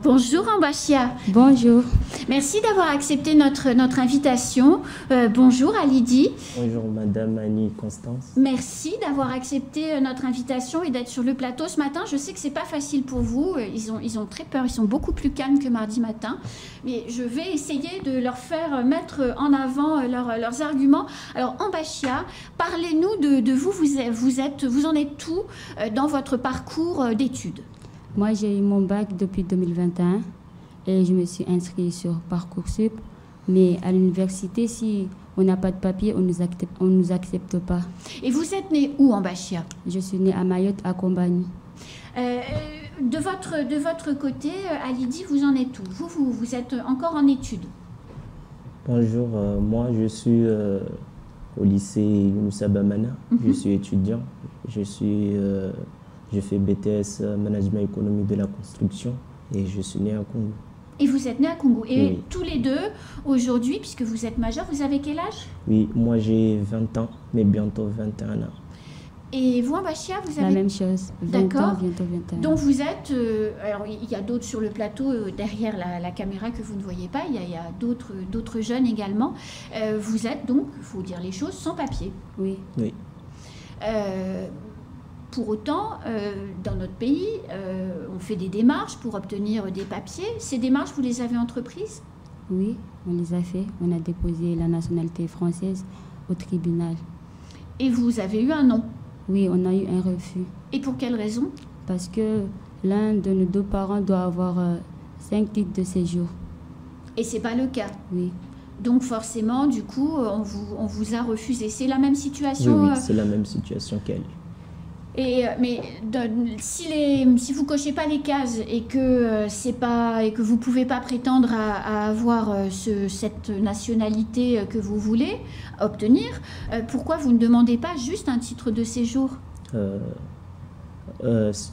Bonjour Ambachia. Bonjour. Merci d'avoir accepté notre invitation. Bonjour Alidi. Bonjour Madame Annie Constance. Merci d'avoir accepté notre invitation et d'être sur le plateau ce matin. Je sais que c'est pas facile pour vous. Ils ont très peur. Ils sont beaucoup plus calmes que mardi matin. Mais je vais essayer de leur faire mettre en avant leurs arguments. Alors Ambachia, parlez-nous de vous. Vous en êtes où dans votre parcours d'études? Moi, j'ai eu mon bac depuis 2021 et je me suis inscrite sur Parcoursup. Mais à l'université, si on n'a pas de papier, on nous accepte pas. Et vous êtes né où, Ambachia? Je suis née à Mayotte, à Combani. De votre côté, Alidi, vous en êtes où? Vous êtes encore en études? Bonjour, moi je suis au lycée Younoussa Bamana. Je suis étudiant. Je fais BTS Management économique de la construction et je suis né à Congo. Et vous êtes né à Congo. Et oui. Tous les deux, aujourd'hui, puisque vous êtes majeur, vous avez quel âge? Oui, moi j'ai 20 ans, mais bientôt 21 ans. Et vous, Ambachia, vous avez... La même chose, 20 ans, bientôt 21 ans. Donc vous êtes... alors il y a d'autres sur le plateau, derrière la caméra que vous ne voyez pas, il y a d'autres jeunes également. Vous êtes donc, il faut dire les choses, sans papier. Oui. Oui. Pour autant, dans notre pays, on fait des démarches pour obtenir des papiers. Ces démarches, vous les avez entreprises? Oui, on les a fait. On a déposé la nationalité française au tribunal. Et vous avez eu un non? Oui, on a eu un refus. Et pour quelle raison? Parce que l'un de nos deux parents doit avoir 5 titres de séjour. Et ce n'est pas le cas? Oui. Donc forcément, du coup, on vous a refusé. C'est la même situation? Oui, c'est la même situation qu'elle. Mais si vous cochez pas les cases et que vous pouvez pas prétendre à avoir cette nationalité que vous voulez obtenir, pourquoi vous ne demandez pas juste un titre de séjour?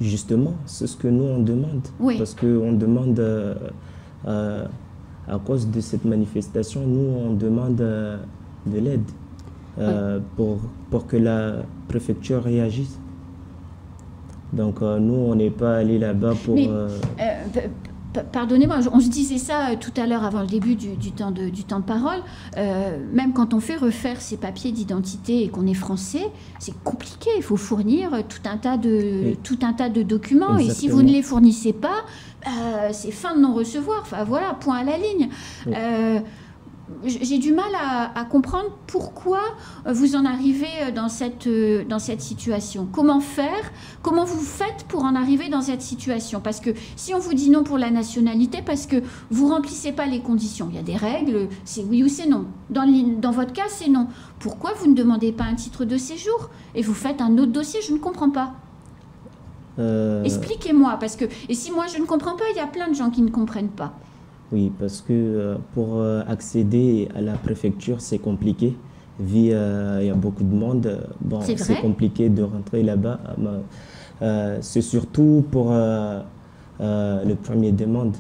Justement, c'est ce que nous on demande. Oui. Parce qu'on demande, à cause de cette manifestation, nous on demande de l'aide pour que la préfecture réagisse. Donc nous, on n'est pas allé là-bas pour... Pardonnez-moi, on se disait ça tout à l'heure avant le début du temps de parole. Même quand on fait refaire ses papiers d'identité et qu'on est français, c'est compliqué. Il faut fournir tout un tas de documents. Exactement. Et si vous ne les fournissez pas, c'est fin de non-recevoir. Enfin voilà, point à la ligne. Oui. J'ai du mal à comprendre pourquoi vous en arrivez dans cette situation. Comment faire? Comment vous faites pour en arriver dans cette situation? Parce que si on vous dit non pour la nationalité, parce que vous ne remplissez pas les conditions, il y a des règles, c'est oui ou c'est non. Dans votre cas, c'est non. Pourquoi vous ne demandez pas un titre de séjour et vous faites un autre dossier? Je ne comprends pas. Expliquez-moi, parce que et si moi je ne comprends pas, il y a plein de gens qui ne comprennent pas. Oui, parce que pour accéder à la préfecture, c'est compliqué. Il y a beaucoup de monde. Bon, c'est compliqué de rentrer là-bas. C'est surtout pour le premier demande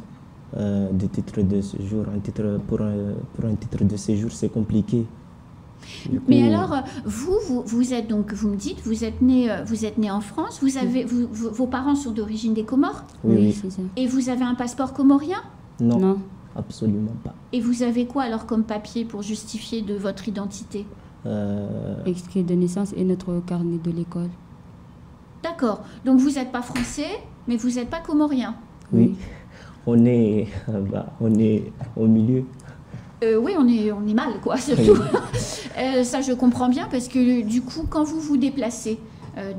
de titre de séjour. Pour un titre de séjour, c'est compliqué. Mais alors, vous êtes donc, vous me dites, vous êtes né en France. Vous avez, vos parents sont d'origine des Comores? Oui, c'est ça. Et vous avez un passeport comorien? Non, absolument pas. Et vous avez quoi alors comme papier pour justifier de votre identité? Extrait de naissance et notre carnet de l'école. D'accord. Donc vous n'êtes pas français, mais vous n'êtes pas comorien? Oui. On est au milieu. Oui, on est mal, quoi, surtout. Ça, je comprends bien, parce que du coup, quand vous vous déplacez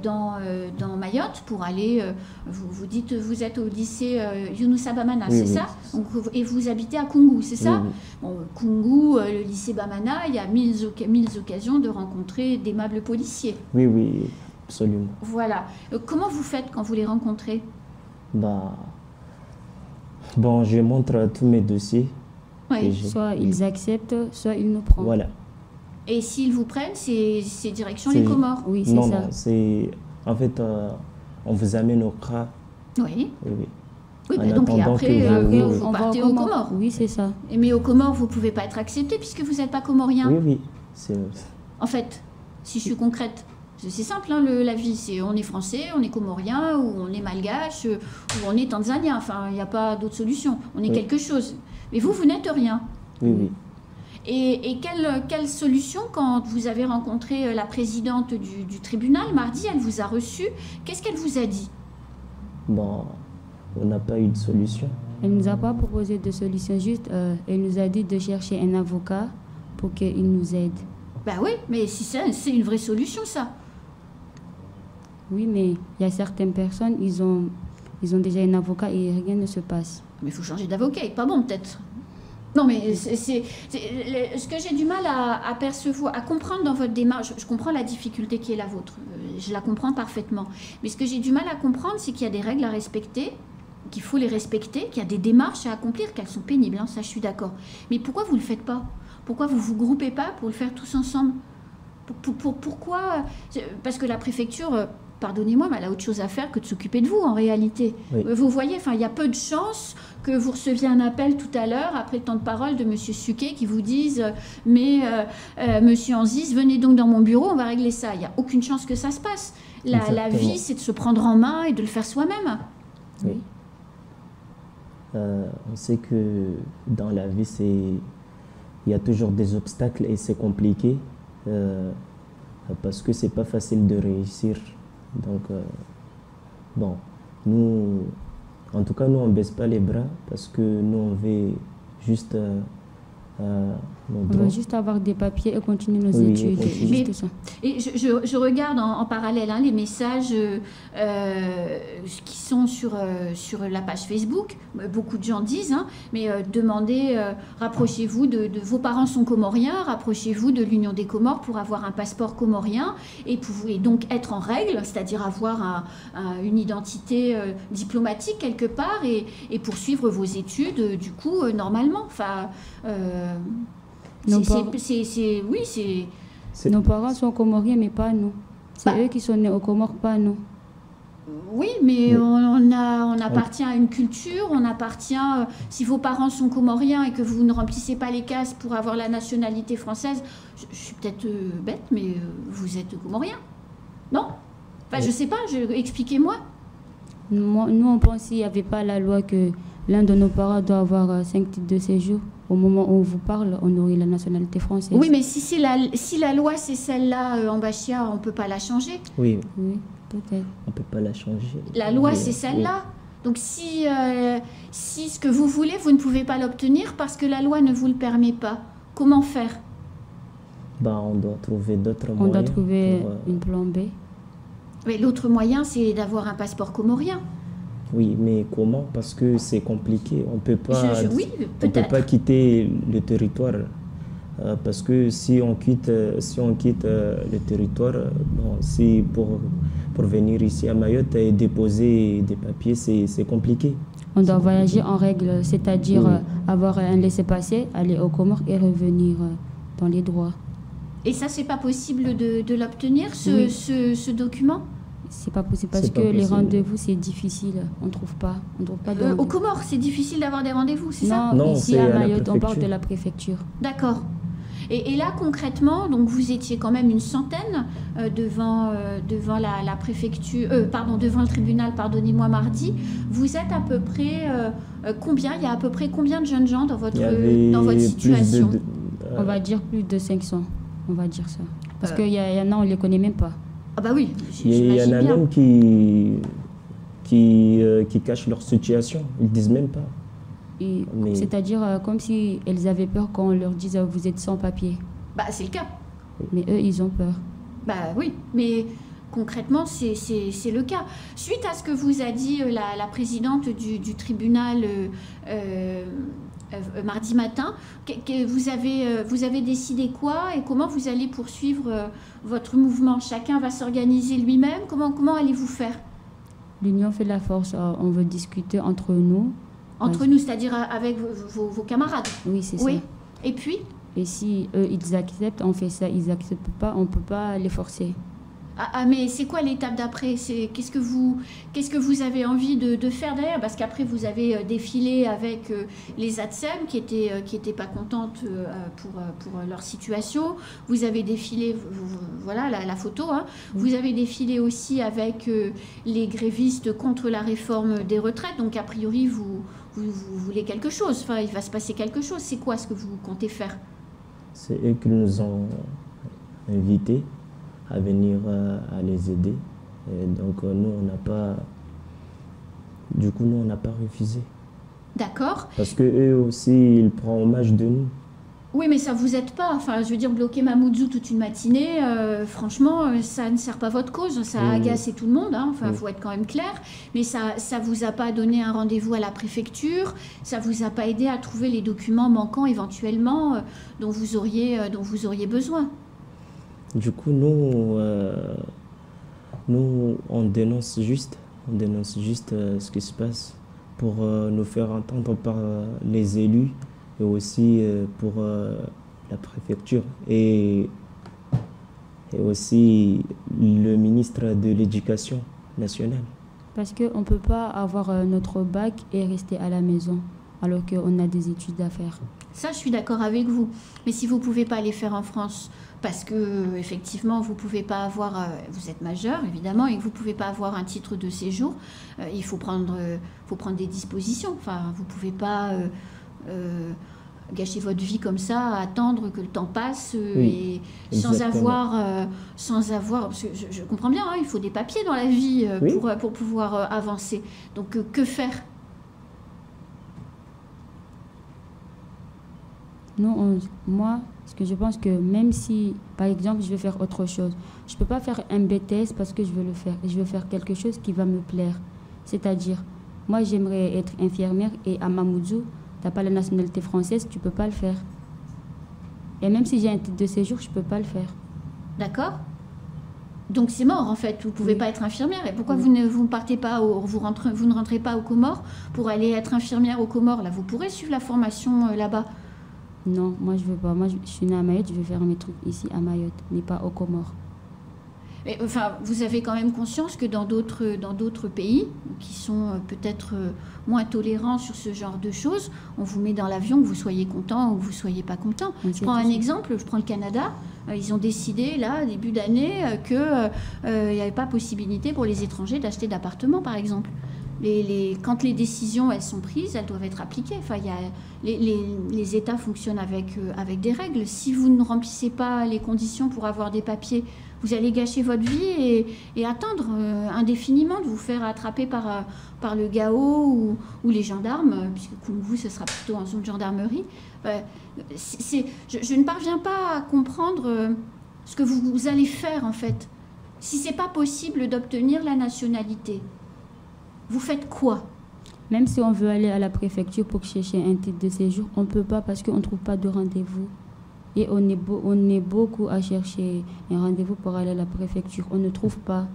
dans Mayotte pour aller, vous dites, vous êtes au lycée Younoussa Bamana, c'est ça? Donc, et vous habitez à Koungou, c'est ça? Bon, Koungou, le lycée Bamana, il y a mille occasions de rencontrer d'aimables policiers. Oui, absolument. Voilà. Comment vous faites quand vous les rencontrez? Bon, je montre tous mes dossiers. Oui. Soit ils acceptent, soit ils nous prennent. Voilà. Et s'ils vous prennent, c'est direction les Comores? Oui, c'est ça. Non, c'est... En fait, on vous amène au CRA. Oui. Oui, en donc et après, vous on partez va aux Comores. Oui, c'est ça. Mais aux Comores, vous ne pouvez pas être accepté puisque vous n'êtes pas comorien. Oui. En fait, si je suis concrète, C'est simple, hein, la vie. On est français, on est comorien, ou on est malgache, ou on est tanzanien. Enfin, il n'y a pas d'autre solution. On est quelque chose. Mais vous n'êtes rien. Oui. Et quelle solution, quand vous avez rencontré la présidente du tribunal mardi, elle vous a reçu, qu'est-ce qu'elle vous a dit? Bon, on n'a pas eu de solution. Elle ne nous a pas proposé de solution, juste elle nous a dit de chercher un avocat pour qu'il nous aide. Ben oui, mais si c'est une vraie solution, ça. Oui, mais il y a certaines personnes, ils ont déjà un avocat et rien ne se passe. Mais il faut changer d'avocat, il n'est pas bon peut-être. Non, mais ce que j'ai du mal à percevoir, à comprendre dans votre démarche, je comprends la difficulté qui est la vôtre, je la comprends parfaitement. Mais ce que j'ai du mal à comprendre, c'est qu'il y a des règles à respecter, qu'il faut les respecter, qu'il y a des démarches à accomplir, qu'elles sont pénibles, hein, ça je suis d'accord. Mais pourquoi vous ne le faites pas? Pourquoi vous ne vous groupez pas pour le faire tous ensemble? Pourquoi? Parce que la préfecture, pardonnez-moi, mais elle a autre chose à faire que de s'occuper de vous en réalité. Oui. Vous voyez, il y a peu de chances que vous receviez un appel tout à l'heure, après le temps de parole de M. Suquet, qui vous dise « Mais Monsieur Anzis, venez donc dans mon bureau, on va régler ça ». Il n'y a aucune chance que ça se passe. La vie, c'est de se prendre en main et de le faire soi-même. Oui. On sait que dans la vie, il y a toujours des obstacles et c'est compliqué parce que c'est pas facile de réussir. Donc, bon, nous, en tout cas, nous, on baisse pas les bras parce que nous, on veut juste... on va juste avoir des papiers et continuer nos études. Mais, et je regarde en parallèle les messages qui sont sur la page Facebook. Beaucoup de gens disent, mais demandez, rapprochez-vous de vos parents sont comoriens, rapprochez-vous de l'Union des Comores pour avoir un passeport comorien et donc être en règle, c'est-à-dire avoir une identité diplomatique quelque part et poursuivre vos études du coup normalement. Enfin, nos parents sont comoriens, mais pas nous. C'est eux qui sont nés aux Comores, pas nous. Oui, mais on appartient à une culture, on appartient... si vos parents sont comoriens et que vous ne remplissez pas les cases pour avoir la nationalité française, je suis peut-être bête, mais vous êtes comorien, non? Enfin, je sais pas, expliquez-moi. Nous, on pense qu'il n'y avait pas la loi que l'un de nos parents doit avoir 5 titres de séjour. Au moment où on vous parle, on aurait la nationalité française. Oui, mais si la loi c'est celle-là en Bachia, on ne peut pas la changer. Oui, peut-être. On ne peut pas la changer. La loi c'est celle-là. Oui. Donc si ce que vous voulez, vous ne pouvez pas l'obtenir parce que la loi ne vous le permet pas, comment faire? On doit trouver d'autres moyens. On doit trouver une plan B. Mais l'autre moyen, c'est d'avoir un passeport comorien. Oui, mais comment? Parce que c'est compliqué. On peut pas, peut pas quitter le territoire. Parce que si on quitte le territoire, si pour venir ici à Mayotte et déposer des papiers, c'est compliqué. On doit voyager en règle, c'est-à-dire avoir un laissez-passer, aller aux Comores et revenir dans les droits. Et ça, c'est pas possible de l'obtenir, ce document? C'est pas possible parce que les rendez-vous, c'est difficile. On trouve pas de aux Comores, c'est difficile d'avoir des rendez-vous, c'est ça? Non, ici à Mayotte, on parle de la préfecture. D'accord. Et là, concrètement, donc vous étiez quand même une centaine devant la préfecture, devant le tribunal, pardonnez-moi, mardi. Vous êtes à peu près combien? Il y a à peu près combien de jeunes gens dans votre situation? On va dire plus de 500. On va dire ça. Parce qu'il y en a, on ne les connaît même pas. Ah bah oui, il y en a même qui cachent leur situation. Ils ne disent même pas. C'est-à-dire comme si elles avaient peur quand on leur dise « vous êtes sans papier ». Bah c'est le cas. Mais eux, ils ont peur. Bah oui, mais concrètement, c'est le cas. Suite à ce que vous a dit la présidente du tribunal mardi matin, vous avez décidé quoi et comment vous allez poursuivre votre mouvement? Chacun va s'organiser lui-même? Comment allez-vous faire? L'union fait la force. On veut discuter entre nous. Entre nous, c'est-à-dire avec vos camarades? Oui, c'est ça. Et puis? Et si eux, ils acceptent, on fait ça. Ils n'acceptent pas, on ne peut pas les forcer. mais c'est quoi l'étape d'après? Qu'est-ce que vous avez envie de faire derrière? Parce qu'après, vous avez défilé avec les ATSEM qui étaient pas contentes pour leur situation. Vous avez défilé, voilà la photo, hein. Vous avez défilé aussi avec les grévistes contre la réforme des retraites. Donc, a priori, vous voulez quelque chose. Enfin, il va se passer quelque chose. C'est quoi ce que vous comptez faire? C'est eux qui nous ont invités à venir à les aider. Et donc nous, on n'a pas... Du coup, nous, on n'a pas refusé. D'accord. Parce qu'eux aussi, ils prennent hommage de nous. Oui, mais ça ne vous aide pas. Enfin, je veux dire, bloquer Mamoudzou toute une matinée, franchement, ça ne sert pas votre cause. Ça a agacé tout le monde. Hein. Enfin, faut être quand même clair. Mais ça ne vous a pas donné un rendez-vous à la préfecture. Ça ne vous a pas aidé à trouver les documents manquants éventuellement dont vous auriez besoin. Du coup, nous, on dénonce juste ce qui se passe pour nous faire entendre par les élus et aussi pour la préfecture et aussi le ministre de l'Éducation nationale. Parce qu'on ne peut pas avoir notre bac et rester à la maison alors qu'on a des études à faire. Ça, je suis d'accord avec vous. Mais si vous ne pouvez pas les faire en France, parce que effectivement, vous ne pouvez pas avoir... vous êtes majeur, évidemment, et que vous ne pouvez pas avoir un titre de séjour, il faut prendre des dispositions. Enfin, vous ne pouvez pas gâcher votre vie comme ça, attendre que le temps passe et sans avoir... Parce que je comprends bien, hein, il faut des papiers dans la vie pour pouvoir avancer. Donc, que faire ? Non, moi, parce que je pense que même si, par exemple, je veux faire autre chose, je ne peux pas faire un BTS parce que je veux le faire. Je veux faire quelque chose qui va me plaire. C'est-à-dire, moi, j'aimerais être infirmière et à Mamoudzou, tu n'as pas la nationalité française, tu ne peux pas le faire. Et même si j'ai un titre de séjour, je ne peux pas le faire. D'accord. Donc c'est mort en fait, vous ne pouvez pas être infirmière. Et pourquoi vous ne partez pas, vous ne rentrez pas aux Comores pour aller être infirmière aux Comores? Là, vous pourrez suivre la formation là-bas. Non, moi je veux pas. Moi je suis née à Mayotte, je veux faire mes trucs ici à Mayotte, mais pas aux Comores. Mais, enfin, vous avez quand même conscience que dans d'autres pays qui sont peut-être moins tolérants sur ce genre de choses, on vous met dans l'avion, que vous soyez content ou que vous soyez pas content. Je prends un exemple, je prends le Canada. Ils ont décidé là, début d'année, qu'il n'y avait pas possibilité pour les étrangers d'acheter d'appartements, par exemple. Quand les décisions elles sont prises, elles doivent être appliquées. Enfin, les États fonctionnent avec des règles. Si vous ne remplissez pas les conditions pour avoir des papiers, vous allez gâcher votre vie et attendre indéfiniment de vous faire attraper par le GAO ou les gendarmes, puisque comme vous, ce sera plutôt en zone de gendarmerie. Je ne parviens pas à comprendre ce que vous allez faire en fait. Si c'est pas possible d'obtenir la nationalité, vous faites quoi? Même si on veut aller à la préfecture pour chercher un titre de séjour, on ne peut pas parce qu'on ne trouve pas de rendez-vous. Et on est beaucoup à chercher un rendez-vous pour aller à la préfecture. On ne trouve pas.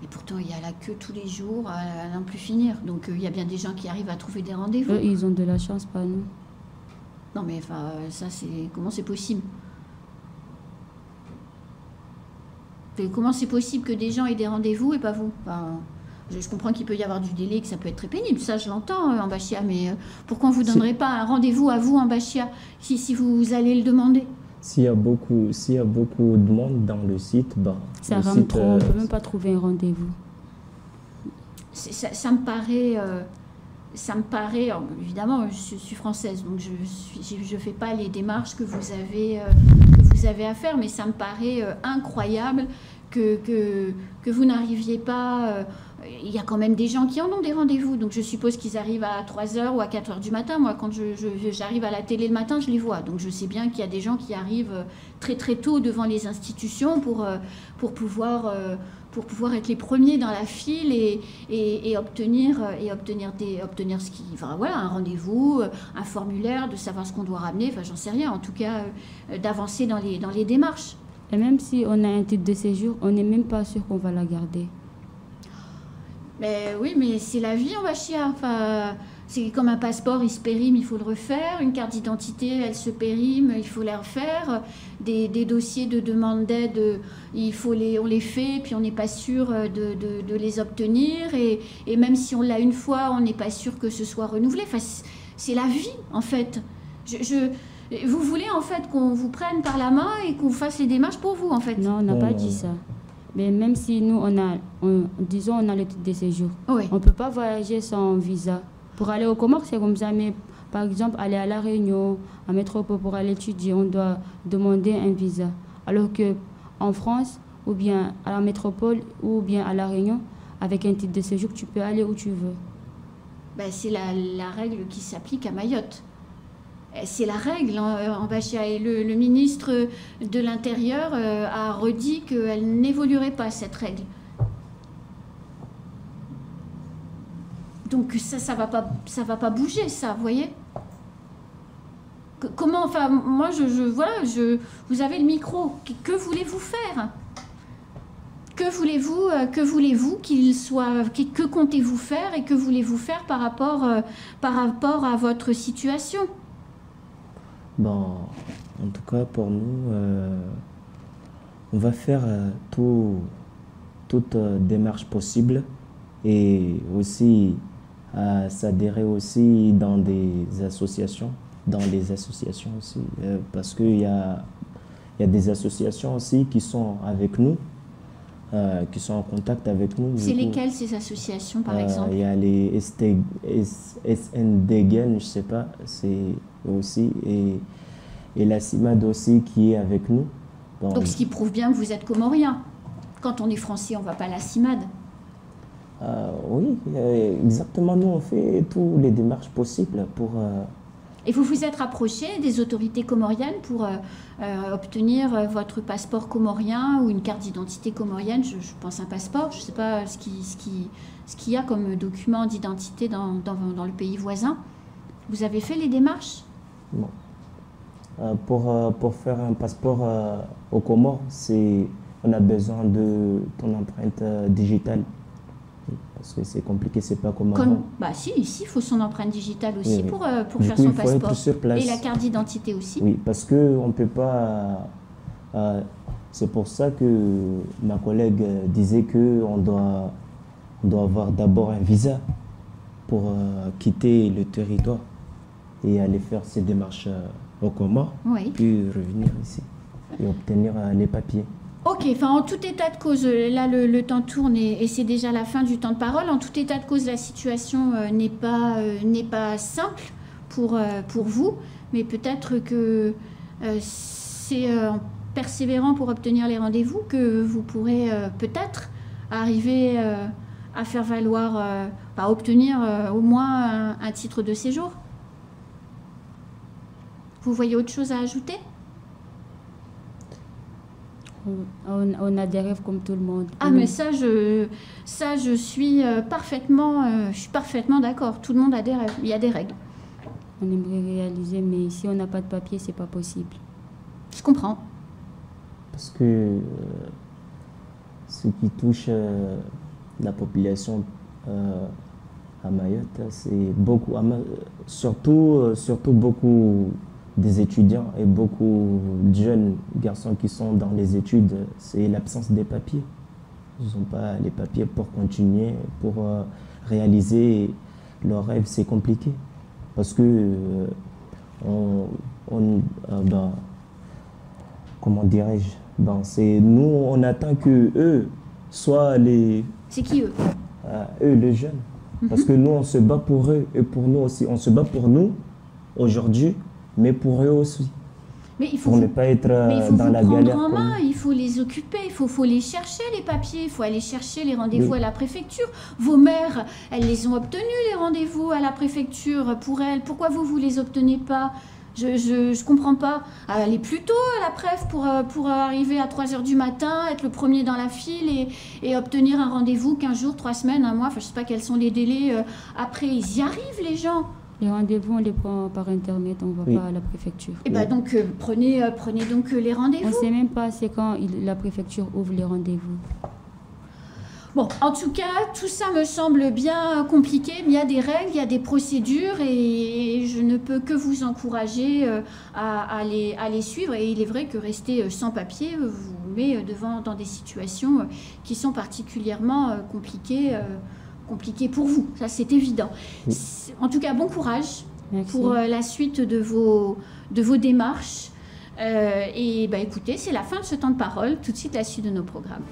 Et pourtant, il y a la queue tous les jours à n'en plus finir. Donc, il y a bien des gens qui arrivent à trouver des rendez-vous. Eux, ils ont de la chance, pas nous. Non, mais enfin, ça, comment c'est possible? Comment c'est possible que des gens aient des rendez-vous et pas vous? Enfin, je comprends qu'il peut y avoir du délai, que ça peut être très pénible, ça je l'entends en Bachia, mais pourquoi vous ne donnerez pas un rendez-vous à vous en Bachia si vous allez le demander? S'il y a beaucoup de monde dans le site, ça rame trop, on ne peut même pas trouver un rendez-vous. Ça me paraît, évidemment, je suis française, donc je fais pas les démarches que vous avez à faire, mais ça me paraît incroyable que vous n'arriviez pas... il y a quand même des gens qui en ont des rendez-vous, donc je suppose qu'ils arrivent à 3h ou à 4h du matin. Moi, quand j'arrive à la télé le matin, je les vois. Donc je sais bien qu'il y a des gens qui arrivent très très tôt devant les institutions pour pouvoir être les premiers dans la file et obtenir ce qui... Enfin voilà, un rendez-vous, un formulaire, de savoir ce qu'on doit ramener, enfin j'en sais rien, en tout cas d'avancer dans les démarches. Et même si on a un titre de séjour, on n'est même pas sûr qu'on va la garder. Mais oui, mais c'est la vie en Bachia. Enfin, C'est comme un passeport, il se périme, il faut le refaire. Une carte d'identité, elle se périme, il faut la refaire. Des dossiers de demande d'aide, on les fait, puis on n'est pas sûr de les obtenir. Et même si on l'a une fois, on n'est pas sûr que ce soit renouvelé. Enfin, c'est la vie, en fait. Vous voulez, en fait, qu'on vous prenne par la main et qu'on fasse les démarches pour vous, en fait? Non, on n'a pas dit ça. Mais même si nous, on a le titre de séjour, oui. On ne peut pas voyager sans visa. Pour aller au Comores, c'est comme ça, mais par exemple, aller à La Réunion, à Métropole pour aller étudier, on doit demander un visa. Alors qu'en France, ou bien à la Métropole, ou bien à La Réunion, avec un titre de séjour, tu peux aller où tu veux. Ben, c'est la règle qui s'applique à Mayotte. C'est la règle. Et le ministre de l'Intérieur a redit qu'elle n'évoluerait pas, cette règle. Donc ça va pas bouger, ça, vous voyez. Comment, enfin, moi, vous avez le micro. Que voulez-vous faire? Que voulez-vous qu'il soit? Que comptez-vous faire et que voulez-vous faire par rapport à votre situation? Bon, en tout cas, pour nous, on va faire toute démarche possible et aussi s'adhérer aussi dans les associations aussi, parce qu'il y a des associations aussi qui sont avec nous, qui sont en contact avec nous. C'est lesquelles ces associations, par exemple? Il y a les SNDGen, je ne sais pas, c'est aussi, et la CIMAD aussi qui est avec nous. Donc ce qui prouve bien que vous êtes comorien. Quand on est français, on ne va pas à la CIMAD. Oui, exactement. Nous, on fait toutes les démarches possibles pour... Et vous vous êtes rapproché des autorités comoriennes pour obtenir votre passeport comorien ou une carte d'identité comorienne, je pense un passeport, je ne sais pas ce qu'il y a comme document d'identité dans le pays voisin. Vous avez fait les démarches? Non. Pour faire un passeport aux Comores, on a besoin de ton empreinte digitale. Parce que c'est compliqué, c'est pas comme avant. Bah si, ici, il faut son empreinte digitale aussi pour faire son passeport. Être sur place. Et la carte d'identité aussi. Oui, parce qu'on ne peut pas... c'est pour ça que ma collègue disait qu'on doit avoir d'abord un visa pour quitter le territoire et aller faire ces démarches aux Comores, oui. Puis revenir ici et obtenir les papiers. Ok, enfin en tout état de cause, là le temps tourne et c'est déjà la fin du temps de parole. En tout état de cause, la situation n'est pas simple pour vous, mais peut-être que c'est en persévérant pour obtenir les rendez-vous que vous pourrez peut-être arriver à faire valoir, à obtenir au moins un titre de séjour. Vous voyez autre chose à ajouter ? On a des rêves comme tout le monde. Ah, mais ça, je suis parfaitement d'accord. Tout le monde a des rêves. Il y a des règles. On aimerait réaliser, mais si on n'a pas de papier, c'est pas possible. Je comprends. Parce que ce qui touche la population à Mayotte, c'est beaucoup, surtout beaucoup des étudiants et beaucoup de jeunes garçons qui sont dans les études, c'est l'absence des papiers. Ils n'ont pas les papiers pour continuer, pour réaliser leurs rêves, c'est compliqué. Parce que, comment dirais-je, nous, on attend que eux soient les... C'est qui eux? Eux, les jeunes. Parce que nous, on se bat pour eux et pour nous aussi. On se bat pour nous aujourd'hui, mais pour eux aussi. Mais il faut pour ne pas être dans la galère. En main, il faut les occuper, il faut les chercher, les papiers, il faut aller chercher les rendez-vous à la préfecture. Vos mères, elles les ont obtenus, les rendez-vous à la préfecture pour elles. Pourquoi vous les obtenez pas? Je comprends pas. Allez plus tôt à la préf pour arriver à 3h du matin, être le premier dans la file et obtenir un rendez-vous 15 jours, 3 semaines, un mois. Enfin, je sais pas quels sont les délais. Après, ils y arrivent, les gens. Les rendez-vous, on les prend par Internet, on ne va pas à la préfecture. Et bah donc, prenez donc les rendez-vous. On ne sait même pas c'est quand la préfecture ouvre les rendez-vous. Bon, en tout cas, tout ça me semble bien compliqué, mais il y a des règles, il y a des procédures et je ne peux que vous encourager à les suivre. Et il est vrai que rester sans papier vous met dans des situations qui sont particulièrement compliquées pour vous. Ça, c'est évident. Oui. En tout cas, bon courage. Merci. Pour la suite de vos démarches. Et écoutez, c'est la fin de ce temps de parole. Tout de suite, la suite de nos programmes.